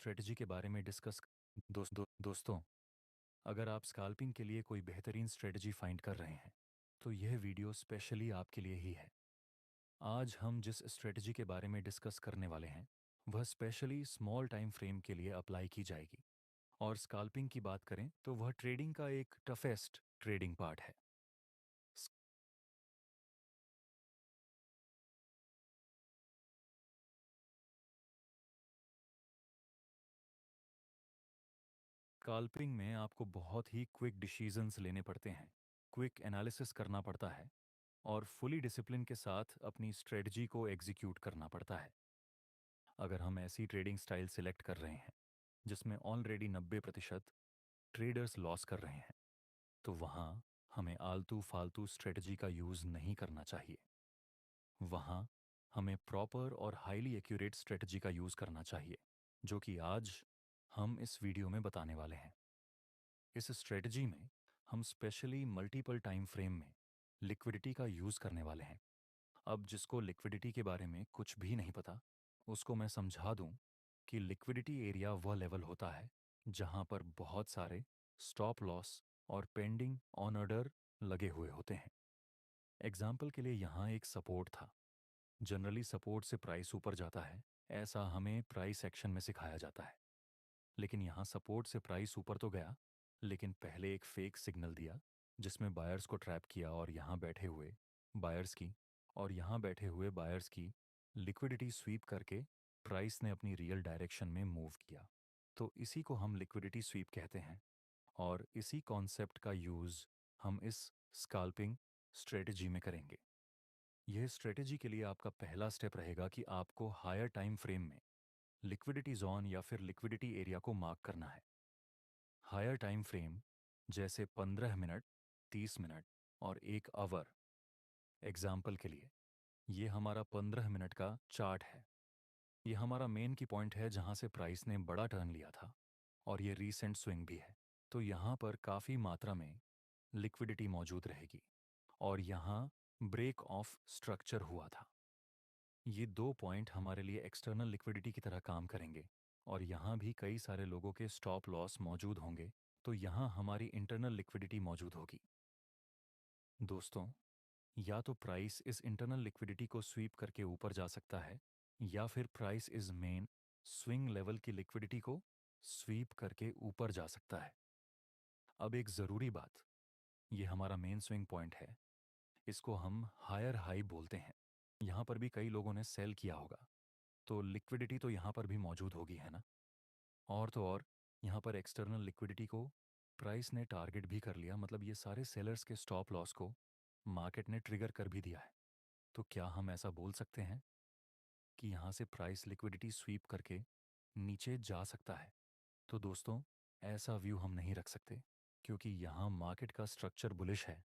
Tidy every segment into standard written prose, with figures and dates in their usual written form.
Strategy के बारे में डिस्कस। दोस्तों, अगर आप स्काल्पिंग के लिए कोई बेहतरीन स्ट्रेटजी फाइंड कर रहे हैं तो यह वीडियो स्पेशली आपके लिए ही है। आज हम जिस स्ट्रेटजी के बारे में डिस्कस करने वाले हैं वह स्पेशली स्मॉल टाइम फ्रेम के लिए अप्लाई की जाएगी। और स्काल्पिंग की बात करें तो वह ट्रेडिंग का एक टफेस्ट ट्रेडिंग पार्ट है। स्काल्पिंग में आपको बहुत ही क्विक डिसीजंस लेने पड़ते हैं, क्विक एनालिसिस करना पड़ता है और फुली डिसिप्लिन के साथ अपनी स्ट्रेटजी को एग्जीक्यूट करना पड़ता है। अगर हम ऐसी ट्रेडिंग स्टाइल सिलेक्ट कर रहे हैं जिसमें ऑलरेडी 90% ट्रेडर्स लॉस कर रहे हैं तो वहाँ हमें आलतू फालतू स्ट्रेटजी का यूज़ नहीं करना चाहिए। वहाँ हमें प्रॉपर और हाईली एक्यूरेट स्ट्रेटजी का यूज़ करना चाहिए, जो कि आज हम इस वीडियो में बताने वाले हैं। इस स्ट्रेटजी में हम स्पेशली मल्टीपल टाइम फ्रेम में लिक्विडिटी का यूज़ करने वाले हैं। अब जिसको लिक्विडिटी के बारे में कुछ भी नहीं पता उसको मैं समझा दूं कि लिक्विडिटी एरिया वह लेवल होता है जहां पर बहुत सारे स्टॉप लॉस और पेंडिंग ऑन ऑर्डर लगे हुए होते हैं। एग्जाम्पल के लिए यहाँ एक सपोर्ट था। जनरली सपोर्ट से प्राइस ऊपर जाता है, ऐसा हमें प्राइस एक्शन में सिखाया जाता है। लेकिन यहाँ सपोर्ट से प्राइस ऊपर तो गया, लेकिन पहले एक फेक सिग्नल दिया जिसमें बायर्स को ट्रैप किया और यहाँ बैठे हुए बायर्स की लिक्विडिटी स्वीप करके प्राइस ने अपनी रियल डायरेक्शन में मूव किया। तो इसी को हम लिक्विडिटी स्वीप कहते हैं और इसी कॉन्सेप्ट का यूज़ हम इस स्काल्पिंग स्ट्रेटजी में करेंगे। यह स्ट्रेटजी के लिए आपका पहला स्टेप रहेगा कि आपको हायर टाइम फ्रेम में लिक्विडिटी जोन या फिर लिक्विडिटी एरिया को मार्क करना है। हायर टाइम फ्रेम जैसे 15 मिनट, 30 मिनट और 1 आवर। एग्जाम्पल के लिए ये हमारा 15 मिनट का चार्ट है। ये हमारा मेन की पॉइंट है जहां से प्राइस ने बड़ा टर्न लिया था और ये रीसेंट स्विंग भी है। तो यहाँ पर काफ़ी मात्रा में लिक्विडिटी मौजूद रहेगी और यहाँ ब्रेक ऑफ स्ट्रक्चर हुआ था। ये दो पॉइंट हमारे लिए एक्सटर्नल लिक्विडिटी की तरह काम करेंगे और यहाँ भी कई सारे लोगों के स्टॉप लॉस मौजूद होंगे। तो यहाँ हमारी इंटरनल लिक्विडिटी मौजूद होगी। दोस्तों, या तो प्राइस इस इंटरनल लिक्विडिटी को स्वीप करके ऊपर जा सकता है या फिर प्राइस इस मेन स्विंग लेवल की लिक्विडिटी को स्वीप करके ऊपर जा सकता है। अब एक ज़रूरी बात, ये हमारा मेन स्विंग पॉइंट है, इसको हम हायर हाई बोलते हैं। यहाँ पर भी कई लोगों ने सेल किया होगा, तो लिक्विडिटी तो यहाँ पर भी मौजूद होगी, है ना। और तो और यहाँ पर एक्सटर्नल लिक्विडिटी को प्राइस ने टारगेट भी कर लिया, मतलब ये सारे सेलर्स के स्टॉप लॉस को मार्केट ने ट्रिगर कर भी दिया है। तो क्या हम ऐसा बोल सकते हैं कि यहाँ से प्राइस लिक्विडिटी स्वीप करके नीचे जा सकता है? तो दोस्तों, ऐसा व्यू हम नहीं रख सकते क्योंकि यहाँ मार्केट का स्ट्रक्चर बुलिश है।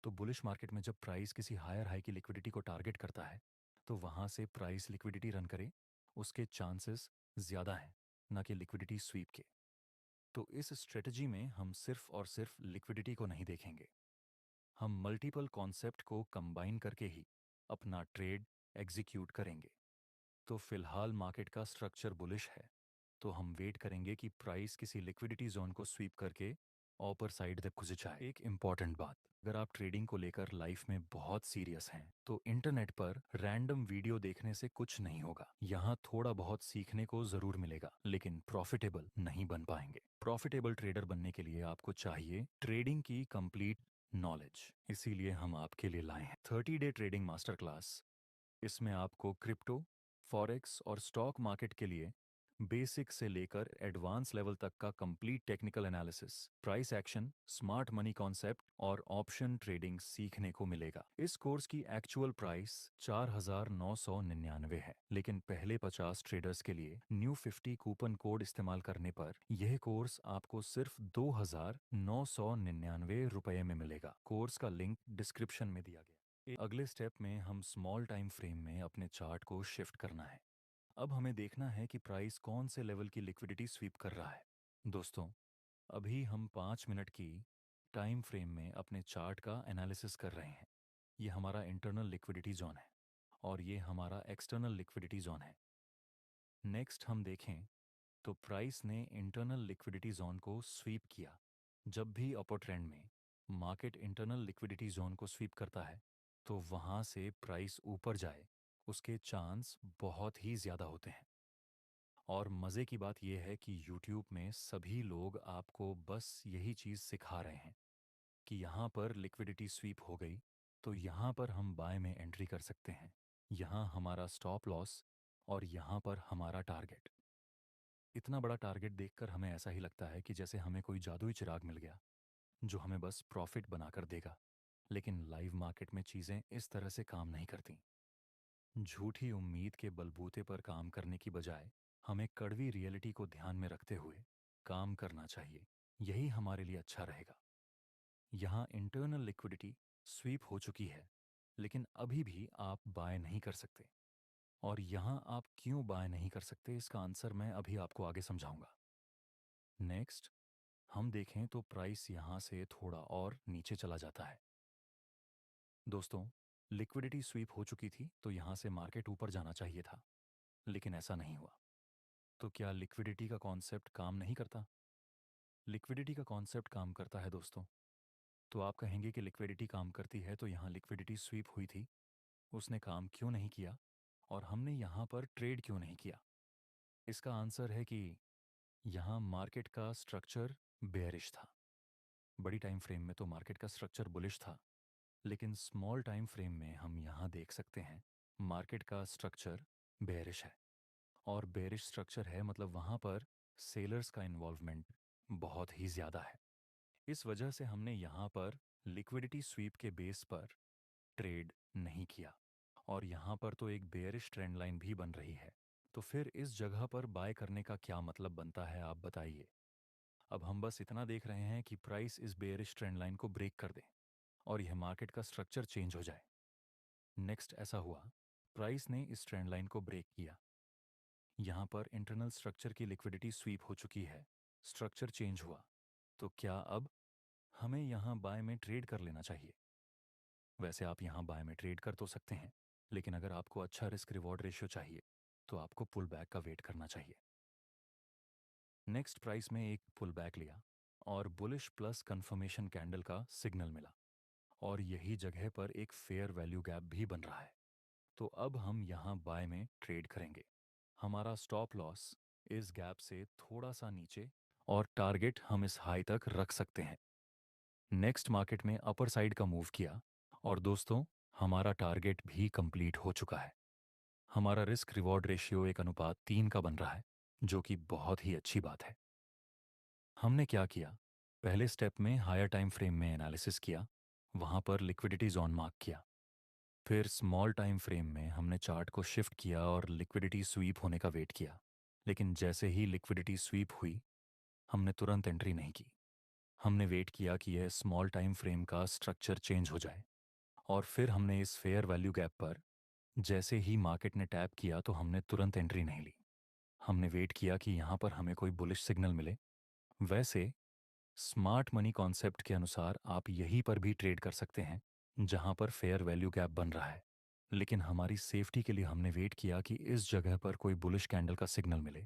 तो बुलिश मार्केट में जब प्राइस किसी हायर हाई की लिक्विडिटी को टारगेट करता है तो वहाँ से प्राइस लिक्विडिटी रन करे उसके चांसेस ज़्यादा हैं, ना कि लिक्विडिटी स्वीप के। तो इस स्ट्रेटजी में हम सिर्फ और सिर्फ लिक्विडिटी को नहीं देखेंगे, हम मल्टीपल कॉन्सेप्ट को कंबाइन करके ही अपना ट्रेड एग्जीक्यूट करेंगे। तो फिलहाल मार्केट का स्ट्रक्चर बुलिश है, तो हम वेट करेंगे कि प्राइस किसी लिक्विडिटी जोन को स्वीप करके अपर साइड तक घुस जाए। एक इंपॉर्टेंट बात, अगर आप ट्रेडिंग को लेकर लाइफ में बहुत सीरियस हैं तो इंटरनेट पर रैंडम वीडियो देखने से कुछ नहीं होगा। यहाँ थोड़ा बहुत सीखने को जरूर मिलेगा लेकिन प्रॉफिटेबल नहीं बन पाएंगे। प्रॉफिटेबल ट्रेडर बनने के लिए आपको चाहिए ट्रेडिंग की कंप्लीट नॉलेज। इसीलिए हम आपके लिए लाए हैं 30 डे ट्रेडिंग मास्टर क्लास। इसमें आपको क्रिप्टो, फॉरेक्स और स्टॉक मार्केट के लिए बेसिक से लेकर एडवांस लेवल तक का complete technical analysis, price action, smart money concept और ऑप्शन ट्रेडिंग सीखने को मिलेगा। इस कोर्स की एक्चुअल प्राइस 4,999 है, लेकिन पहले 50 ट्रेडर्स के लिए न्यू 50 कूपन कोड इस्तेमाल करने पर यह कोर्स आपको सिर्फ 2,999 रुपये में मिलेगा। कोर्स का लिंक डिस्क्रिप्शन में दिया गया। अगले स्टेप में हम स्मॉल टाइम फ्रेम में अपने चार्ट को शिफ्ट करना है। अब हमें देखना है कि प्राइस कौन से लेवल की लिक्विडिटी स्वीप कर रहा है। दोस्तों, अभी हम 5 मिनट की टाइम फ्रेम में अपने चार्ट का एनालिसिस कर रहे हैं। ये हमारा इंटरनल लिक्विडिटी जोन है और ये हमारा एक्सटर्नल लिक्विडिटी जोन है। नेक्स्ट हम देखें तो प्राइस ने इंटरनल लिक्विडिटी जोन को स्वीप किया। जब भी अपर ट्रेंड में मार्केट इंटरनल लिक्विडिटी जोन को स्वीप करता है तो वहाँ से प्राइस ऊपर जाए उसके चांस बहुत ही ज़्यादा होते हैं। और मज़े की बात यह है कि यूट्यूब में सभी लोग आपको बस यही चीज़ सिखा रहे हैं कि यहाँ पर लिक्विडिटी स्वीप हो गई तो यहाँ पर हम बाय में एंट्री कर सकते हैं, यहाँ हमारा स्टॉप लॉस और यहाँ पर हमारा टारगेट। इतना बड़ा टारगेट देखकर हमें ऐसा ही लगता है कि जैसे हमें कोई जादुई चिराग मिल गया जो हमें बस प्रॉफिट बनाकर देगा। लेकिन लाइव मार्केट में चीज़ें इस तरह से काम नहीं करती। झूठी उम्मीद के बलबूते पर काम करने की बजाय हमें कड़वी रियलिटी को ध्यान में रखते हुए काम करना चाहिए। यही हमारे लिए अच्छा रहेगा। यहाँ इंटरनल लिक्विडिटी स्वीप हो चुकी है, लेकिन अभी भी आप बाय नहीं कर सकते। और यहाँ आप क्यों बाय नहीं कर सकते इसका आंसर मैं अभी आपको आगे समझाऊंगा। नेक्स्ट हम देखें तो प्राइस यहाँ से थोड़ा और नीचे चला जाता है। दोस्तों, लिक्विडिटी स्वीप हो चुकी थी तो यहाँ से मार्केट ऊपर जाना चाहिए था, लेकिन ऐसा नहीं हुआ। तो क्या लिक्विडिटी का कॉन्सेप्ट काम नहीं करता? लिक्विडिटी का कॉन्सेप्ट काम करता है दोस्तों। तो आप कहेंगे कि लिक्विडिटी काम करती है तो यहाँ लिक्विडिटी स्वीप हुई थी, उसने काम क्यों नहीं किया और हमने यहाँ पर ट्रेड क्यों नहीं किया? इसका आंसर है कि यहाँ मार्केट का स्ट्रक्चर बेयरिश था। बड़ी टाइम फ्रेम में तो मार्केट का स्ट्रक्चर बुलिश था, लेकिन स्मॉल टाइम फ्रेम में हम यहाँ देख सकते हैं मार्केट का स्ट्रक्चर बेयरिश है। और बेयरिश स्ट्रक्चर है मतलब वहाँ पर सेलर्स का इन्वॉल्वमेंट बहुत ही ज़्यादा है। इस वजह से हमने यहाँ पर लिक्विडिटी स्वीप के बेस पर ट्रेड नहीं किया। और यहाँ पर तो एक बेयरिश ट्रेंड लाइन भी बन रही है। तो फिर इस जगह पर बाय करने का क्या मतलब बनता है आप बताइए। अब हम बस इतना देख रहे हैं कि प्राइस इस बेयरिश ट्रेंड लाइन को ब्रेक कर दे और यह मार्केट का स्ट्रक्चर चेंज हो जाए। नेक्स्ट ऐसा हुआ, प्राइस ने इस ट्रेंड लाइन को ब्रेक किया। यहाँ पर इंटरनल स्ट्रक्चर की लिक्विडिटी स्वीप हो चुकी है, स्ट्रक्चर चेंज हुआ। तो क्या अब हमें यहाँ बाय में ट्रेड कर लेना चाहिए? वैसे आप यहाँ बाय में ट्रेड कर तो सकते हैं, लेकिन अगर आपको अच्छा रिस्क रिवॉर्ड रेशियो चाहिए तो आपको पुल बैक का वेट करना चाहिए। नेक्स्ट प्राइस में एक पुल बैक लिया और बुलिश प्लस कंफर्मेशन कैंडल का सिग्नल मिला और यही जगह पर एक फेयर वैल्यू गैप भी बन रहा है। तो अब हम यहाँ बाय में ट्रेड करेंगे। हमारा स्टॉप लॉस इस गैप से थोड़ा सा नीचे और टारगेट हम इस हाई तक रख सकते हैं। नेक्स्ट मार्केट में अपर साइड का मूव किया और दोस्तों हमारा टारगेट भी कंप्लीट हो चुका है। हमारा रिस्क रिवॉर्ड रेशियो 1:3 का बन रहा है, जो कि बहुत ही अच्छी बात है। हमने क्या किया, पहले स्टेप में हायर टाइम फ्रेम में एनालिसिस किया, वहाँ पर लिक्विडिटी जोन मार्क किया। फिर स्मॉल टाइम फ्रेम में हमने चार्ट को शिफ्ट किया और लिक्विडिटी स्वीप होने का वेट किया। लेकिन जैसे ही लिक्विडिटी स्वीप हुई हमने तुरंत एंट्री नहीं की। हमने वेट किया कि यह स्मॉल टाइम फ्रेम का स्ट्रक्चर चेंज हो जाए और फिर हमने इस फेयर वैल्यू गैप पर जैसे ही मार्केट ने टैप किया तो हमने तुरंत एंट्री नहीं ली। हमने वेट किया कि यहाँ पर हमें कोई बुलिश सिग्नल मिले। वैसे स्मार्ट मनी कॉन्सेप्ट के अनुसार आप यहीं पर भी ट्रेड कर सकते हैं जहाँ पर फेयर वैल्यू गैप बन रहा है। लेकिन हमारी सेफ्टी के लिए हमने वेट किया कि इस जगह पर कोई बुलिश कैंडल का सिग्नल मिले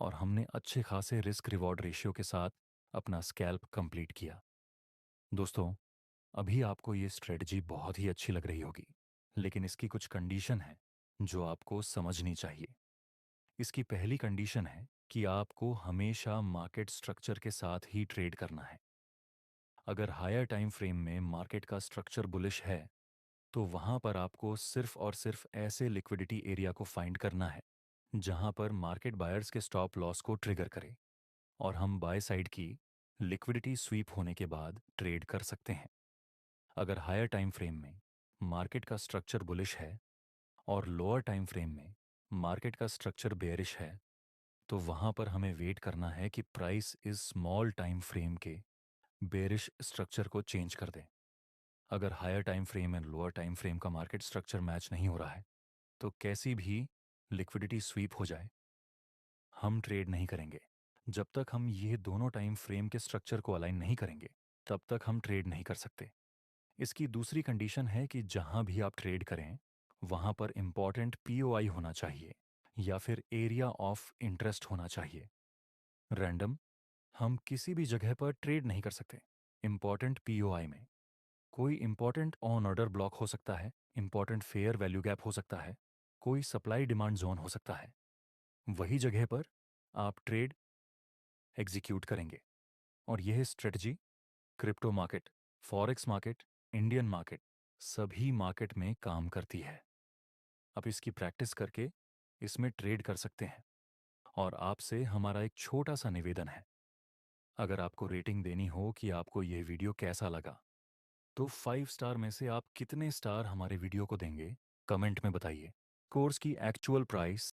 और हमने अच्छे खासे रिस्क रिवॉर्ड रेशियो के साथ अपना स्कैल्प कंप्लीट किया। दोस्तों, अभी आपको ये स्ट्रेटजी बहुत ही अच्छी लग रही होगी, लेकिन इसकी कुछ कंडीशन है जो आपको समझनी चाहिए। इसकी पहली कंडीशन है कि आपको हमेशा मार्केट स्ट्रक्चर के साथ ही ट्रेड करना है। अगर हायर टाइम फ्रेम में मार्केट का स्ट्रक्चर बुलिश है तो वहां पर आपको सिर्फ और सिर्फ ऐसे लिक्विडिटी एरिया को फाइंड करना है जहां पर मार्केट बायर्स के स्टॉप लॉस को ट्रिगर करे और हम बाय साइड की लिक्विडिटी स्वीप होने के बाद ट्रेड कर सकते हैं। अगर हायर टाइम फ्रेम में मार्केट का स्ट्रक्चर बुलिश है और लोअर टाइम फ्रेम में मार्केट का स्ट्रक्चर बेयरिश है तो वहां पर हमें वेट करना है कि प्राइस इस स्मॉल टाइम फ्रेम के बेयरिश स्ट्रक्चर को चेंज कर दे। अगर higher time frame and lower time frame का मार्केट स्ट्रक्चर मैच नहीं हो रहा है तो कैसी भी लिक्विडिटी स्वीप हो जाए हम ट्रेड नहीं करेंगे। जब तक हम ये दोनों टाइम फ्रेम के स्ट्रक्चर को अलाइन नहीं करेंगे तब तक हम ट्रेड नहीं कर सकते। इसकी दूसरी कंडीशन है कि जहां भी आप ट्रेड करें वहां पर इंपॉर्टेंट पीओआई होना चाहिए, या फिर एरिया ऑफ इंटरेस्ट होना चाहिए। रैंडम, हम किसी भी जगह पर ट्रेड नहीं कर सकते। इंपॉर्टेंट पीओआई में कोई इंपॉर्टेंट ऑन ऑर्डर ब्लॉक हो सकता है, इंपॉर्टेंट फेयर वैल्यू गैप हो सकता है, कोई सप्लाई डिमांड जोन हो सकता है। वही जगह पर आप ट्रेड एग्जीक्यूट करेंगे। और यह strategy crypto market, forex market, Indian market, सभी मार्केट में काम करती है। आप इसकी प्रैक्टिस करके इसमें ट्रेड कर सकते हैं। और आपसे हमारा एक छोटा सा निवेदन है, अगर आपको रेटिंग देनी हो कि आपको यह वीडियो कैसा लगा, तो 5 स्टार में से आप कितने स्टार हमारे वीडियो को देंगे, कमेंट में बताइए। कोर्स की एक्चुअल प्राइस